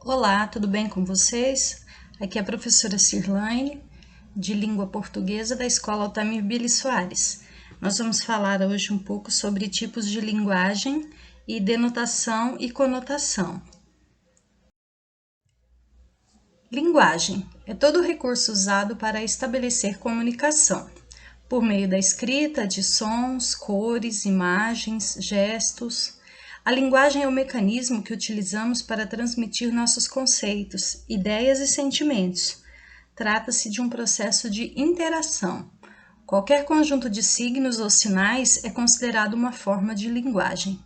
Olá, tudo bem com vocês? Aqui é a professora Cirlane, de Língua Portuguesa da Escola Altamir Billy Soares. Nós vamos falar hoje um pouco sobre tipos de linguagem e denotação e conotação. Linguagem é todo recurso usado para estabelecer comunicação, por meio da escrita, de sons, cores, imagens, gestos. A linguagem é o mecanismo que utilizamos para transmitir nossos conceitos, ideias e sentimentos. Trata-se de um processo de interação. Qualquer conjunto de signos ou sinais é considerado uma forma de linguagem.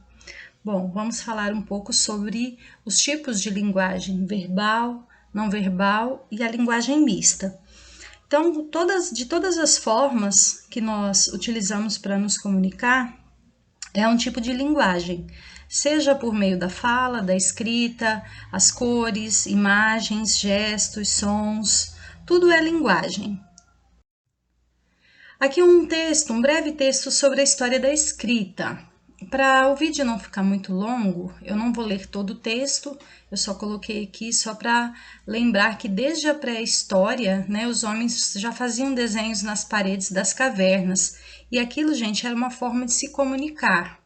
Bom, vamos falar um pouco sobre os tipos de linguagem verbal, não verbal e a linguagem mista. Então, de todas as formas que nós utilizamos para nos comunicar, é um tipo de linguagem, seja por meio da fala, da escrita, as cores, imagens, gestos, sons, tudo é linguagem. Aqui um breve texto sobre a história da escrita. Para o vídeo não ficar muito longo, eu não vou ler todo o texto, eu só coloquei aqui só para lembrar que desde a pré-história, né, os homens já faziam desenhos nas paredes das cavernas, e aquilo, gente, era uma forma de se comunicar.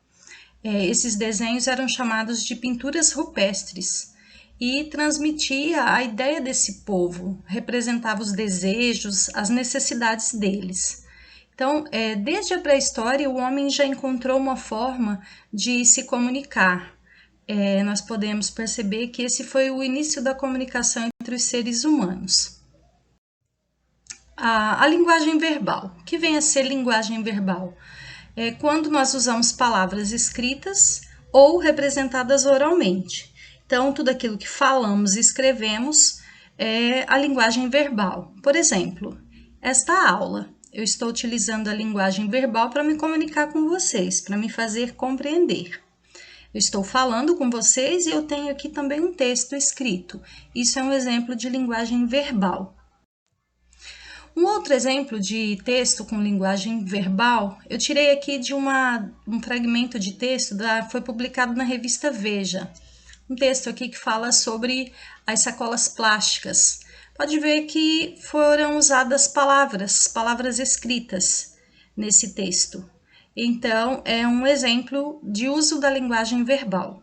Esses desenhos eram chamados de pinturas rupestres e transmitia a ideia desse povo, representava os desejos, as necessidades deles. Então, desde a pré-história, o homem já encontrou uma forma de se comunicar. Nós podemos perceber que esse foi o início da comunicação entre os seres humanos. A linguagem verbal. O que vem a ser linguagem verbal? É quando nós usamos palavras escritas ou representadas oralmente. Então, tudo aquilo que falamos e escrevemos é a linguagem verbal. Por exemplo, esta aula. Eu estou utilizando a linguagem verbal para me comunicar com vocês, para me fazer compreender. Eu estou falando com vocês e eu tenho aqui também um texto escrito. Isso é um exemplo de linguagem verbal. Um outro exemplo de texto com linguagem verbal, eu tirei aqui de um fragmento de texto, foi publicado na revista Veja. Um texto aqui que fala sobre as sacolas plásticas. Pode ver que foram usadas palavras escritas nesse texto. Então, é um exemplo de uso da linguagem verbal.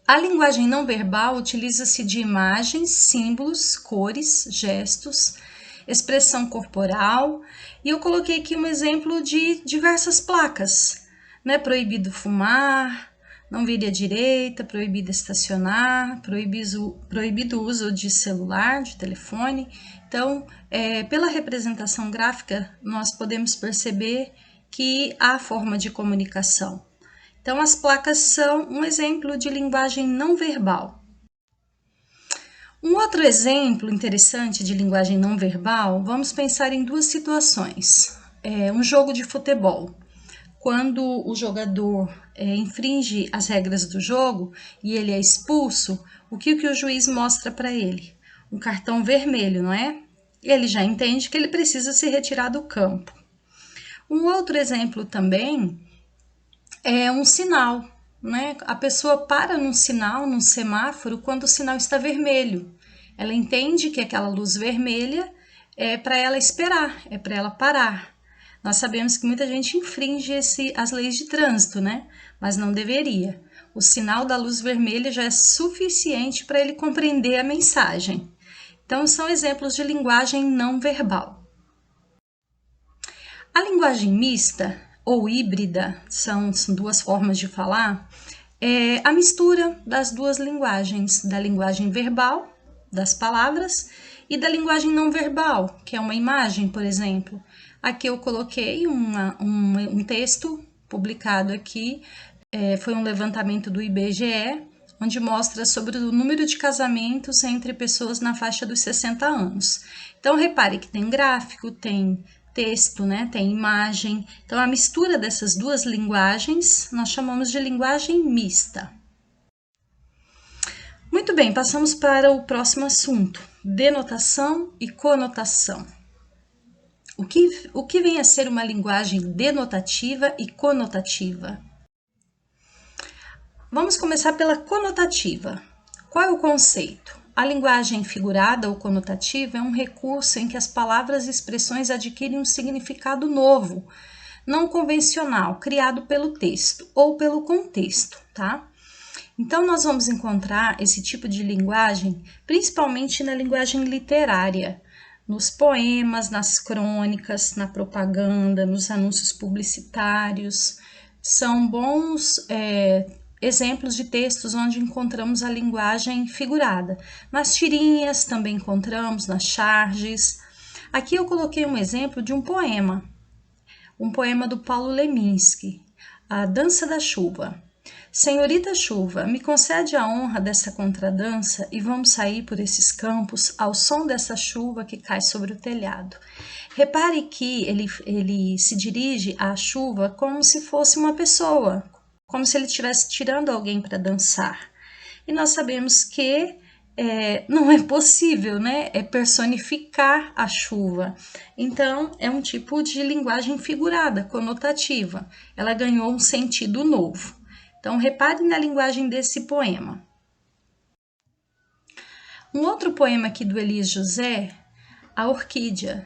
A linguagem não verbal utiliza-se de imagens, símbolos, cores, gestos, expressão corporal, e eu coloquei aqui um exemplo de diversas placas, né? Proibido fumar, não vire à direita, proibido estacionar, proibido o uso de celular, de telefone. Então, pela representação gráfica, nós podemos perceber que há forma de comunicação. Então, as placas são um exemplo de linguagem não verbal. Um outro exemplo interessante de linguagem não verbal, vamos pensar em duas situações. Um jogo de futebol. Quando o jogador infringe as regras do jogo e ele é expulso, o que o juiz mostra para ele? Um cartão vermelho, não é? Ele já entende que ele precisa se retirar do campo. Um outro exemplo também é um sinal, né? A pessoa para num sinal, num semáforo, quando o sinal está vermelho. Ela entende que aquela luz vermelha é para ela esperar, é para ela parar. Nós sabemos que muita gente infringe as leis de trânsito, né? Mas não deveria. O sinal da luz vermelha já é suficiente para ele compreender a mensagem. Então, são exemplos de linguagem não verbal. A linguagem mista ou híbrida, são duas formas de falar, é a mistura das duas linguagens, da linguagem verbal, das palavras, e da linguagem não verbal, que é uma imagem, por exemplo. Aqui eu coloquei um texto publicado aqui, foi um levantamento do IBGE, onde mostra sobre o número de casamentos entre pessoas na faixa dos 60 anos. Então, repare que tem gráfico, tem texto, né? Tem imagem. Então, a mistura dessas duas linguagens nós chamamos de linguagem mista. Muito bem, passamos para o próximo assunto: denotação e conotação. O que vem a ser uma linguagem denotativa e conotativa? Vamos começar pela conotativa. Qual é o conceito? A linguagem figurada ou conotativa é um recurso em que as palavras e expressões adquirem um significado novo, não convencional, criado pelo texto ou pelo contexto, tá? Então, nós vamos encontrar esse tipo de linguagem principalmente na linguagem literária, nos poemas, nas crônicas, na propaganda, nos anúncios publicitários. São bons exemplos de textos onde encontramos a linguagem figurada. Nas tirinhas também encontramos, nas charges. Aqui eu coloquei um exemplo de um poema do Paulo Leminski, A Dança da Chuva. Senhorita chuva, me concede a honra dessa contradança e vamos sair por esses campos ao som dessa chuva que cai sobre o telhado. Repare que ele se dirige à chuva como se fosse uma pessoa, como se ele estivesse tirando alguém para dançar. E nós sabemos que não é possível, né? É personificar a chuva. Então, é um tipo de linguagem figurada, conotativa. Ela ganhou um sentido novo. Então, repare na linguagem desse poema. Um outro poema aqui do Elis José, A Orquídea.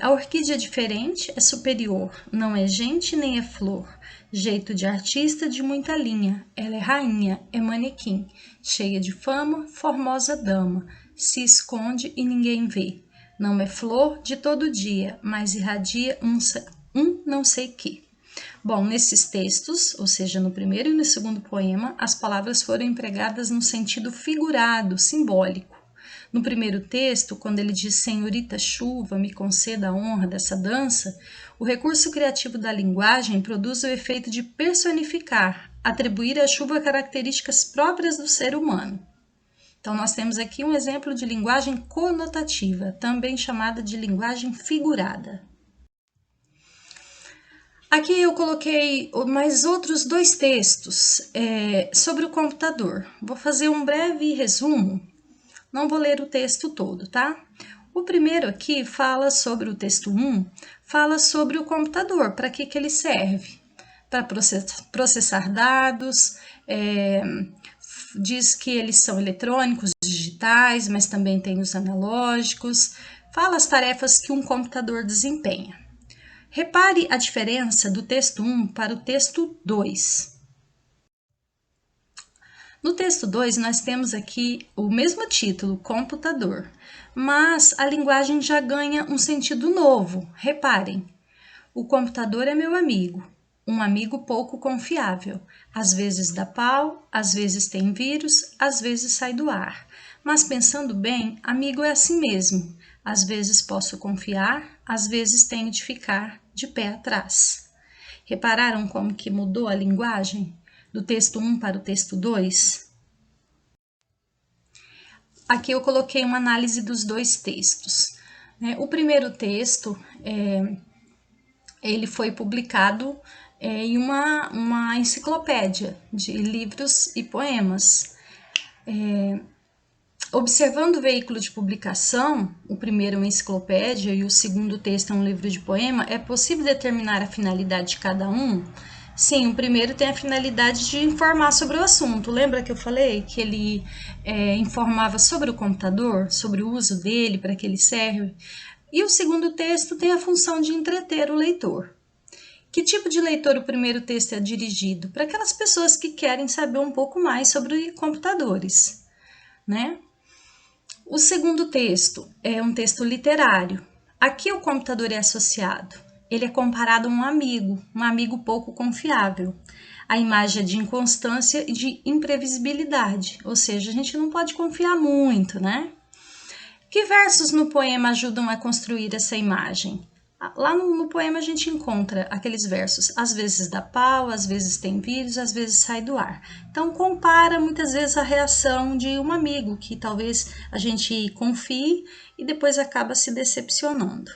A orquídea é diferente, é superior, não é gente nem é flor, jeito de artista de muita linha, ela é rainha, é manequim, cheia de fama, formosa dama, se esconde e ninguém vê, não é flor de todo dia, mas irradia um não sei que. Bom, nesses textos, ou seja, no primeiro e no segundo poema, as palavras foram empregadas no sentido figurado, simbólico. No primeiro texto, quando ele diz Senhorita chuva, me conceda a honra dessa dança, o recurso criativo da linguagem produz o efeito de personificar, atribuir à chuva características próprias do ser humano. Então, nós temos aqui um exemplo de linguagem conotativa, também chamada de linguagem figurada. Aqui eu coloquei mais outros dois textos sobre o computador. Vou fazer um breve resumo. Não vou ler o texto todo, tá? O primeiro aqui fala sobre o texto 1, fala sobre o computador, para que ele serve? Para processar dados, diz que eles são eletrônicos, digitais, mas também tem os analógicos, fala as tarefas que um computador desempenha. Repare a diferença do texto 1 para o texto 2. No texto 2, nós temos aqui o mesmo título, computador, mas a linguagem já ganha um sentido novo. Reparem, o computador é meu amigo, um amigo pouco confiável. Às vezes dá pau, às vezes tem vírus, às vezes sai do ar. Mas pensando bem, amigo é assim mesmo. Às vezes posso confiar, às vezes tenho de ficar de pé atrás. Repararam como que mudou a linguagem do texto 1 para o texto 2? Aqui eu coloquei uma análise dos dois textos. O primeiro texto, ele foi publicado em uma enciclopédia de livros e poemas. Observando o veículo de publicação, o primeiro é uma enciclopédia e o segundo texto é um livro de poema, é possível determinar a finalidade de cada um? Sim, o primeiro tem a finalidade de informar sobre o assunto. Lembra que eu falei que ele informava sobre o computador, sobre o uso dele, para que ele serve? E o segundo texto tem a função de entreter o leitor. Que tipo de leitor o primeiro texto é dirigido? Para aquelas pessoas que querem saber um pouco mais sobre computadores, né? O segundo texto é um texto literário. Aqui o computador é associado. Ele é comparado a um amigo pouco confiável. A imagem é de inconstância e de imprevisibilidade, ou seja, a gente não pode confiar muito, né? Que versos no poema ajudam a construir essa imagem? Lá no poema a gente encontra aqueles versos, às vezes dá pau, às vezes tem vírus, às vezes sai do ar. Então compara muitas vezes a reação de um amigo que talvez a gente confie e depois acaba se decepcionando.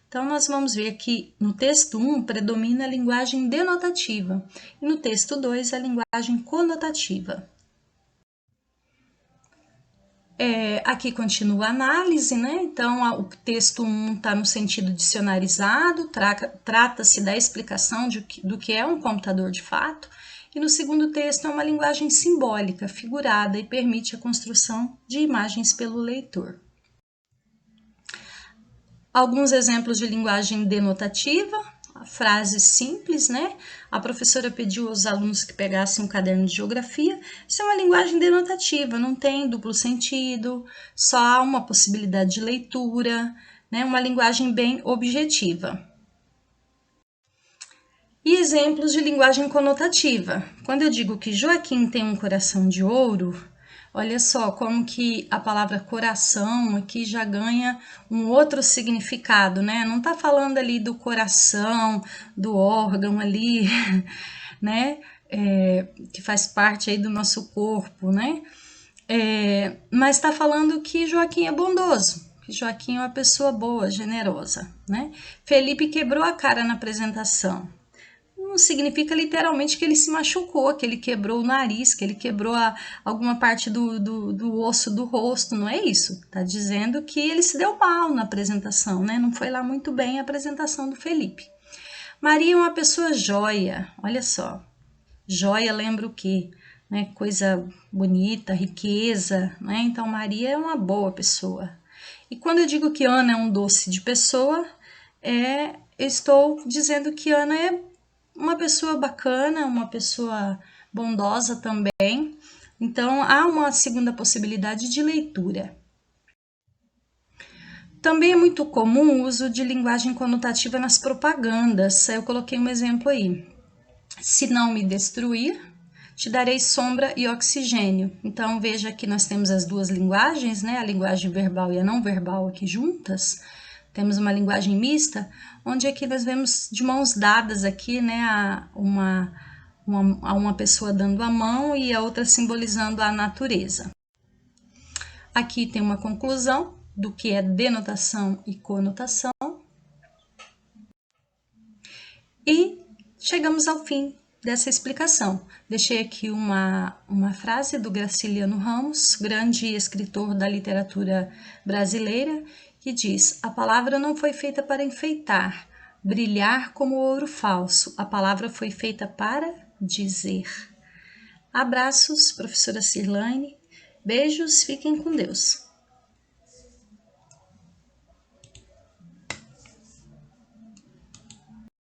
Então nós vamos ver que no texto 1 predomina a linguagem denotativa e no texto 2 a linguagem conotativa. Aqui continua a análise, né? Então, o texto 1 está no sentido dicionarizado, trata-se da explicação do que é um computador de fato, E no segundo texto é uma linguagem simbólica, figurada e permite a construção de imagens pelo leitor. Alguns exemplos de linguagem denotativa, frases simples, né? A professora pediu aos alunos que pegassem um caderno de geografia. Isso é uma linguagem denotativa, não tem duplo sentido, só há uma possibilidade de leitura, né? Uma linguagem bem objetiva. E exemplos de linguagem conotativa. Quando eu digo que Joaquim tem um coração de ouro, olha só como que a palavra coração aqui já ganha um outro significado, né? Não tá falando ali do coração, do órgão ali, né? Que faz parte aí do nosso corpo, né? Mas está falando que Joaquim é bondoso, que Joaquim é uma pessoa boa, generosa, né? Felipe quebrou a cara na apresentação. Não significa literalmente que ele se machucou, que ele quebrou o nariz, que ele quebrou alguma parte do osso do rosto, não é isso. Tá dizendo que ele se deu mal na apresentação, né? Não foi lá muito bem a apresentação do Felipe. Maria é uma pessoa joia, olha só. Joia lembra o quê? Né? Coisa bonita, riqueza, né? Então Maria é uma boa pessoa. E quando eu digo que Ana é um doce de pessoa, eu estou dizendo que Ana é uma pessoa bacana, uma pessoa bondosa também. Então, há uma segunda possibilidade de leitura. Também é muito comum o uso de linguagem conotativa nas propagandas. Eu coloquei um exemplo aí. Se não me destruir, te darei sombra e oxigênio. Então, veja que nós temos as duas linguagens, né? A linguagem verbal e a não verbal aqui juntas. Temos uma linguagem mista, onde aqui nós vemos de mãos dadas aqui, né, uma pessoa dando a mão e a outra simbolizando a natureza. Aqui tem uma conclusão do que é denotação e conotação. E chegamos ao fim dessa explicação. Deixei aqui uma frase do Graciliano Ramos, grande escritor da literatura brasileira, que diz: a palavra não foi feita para enfeitar, brilhar como ouro falso. A palavra foi feita para dizer. Abraços, professora Cirlane. Beijos, fiquem com Deus.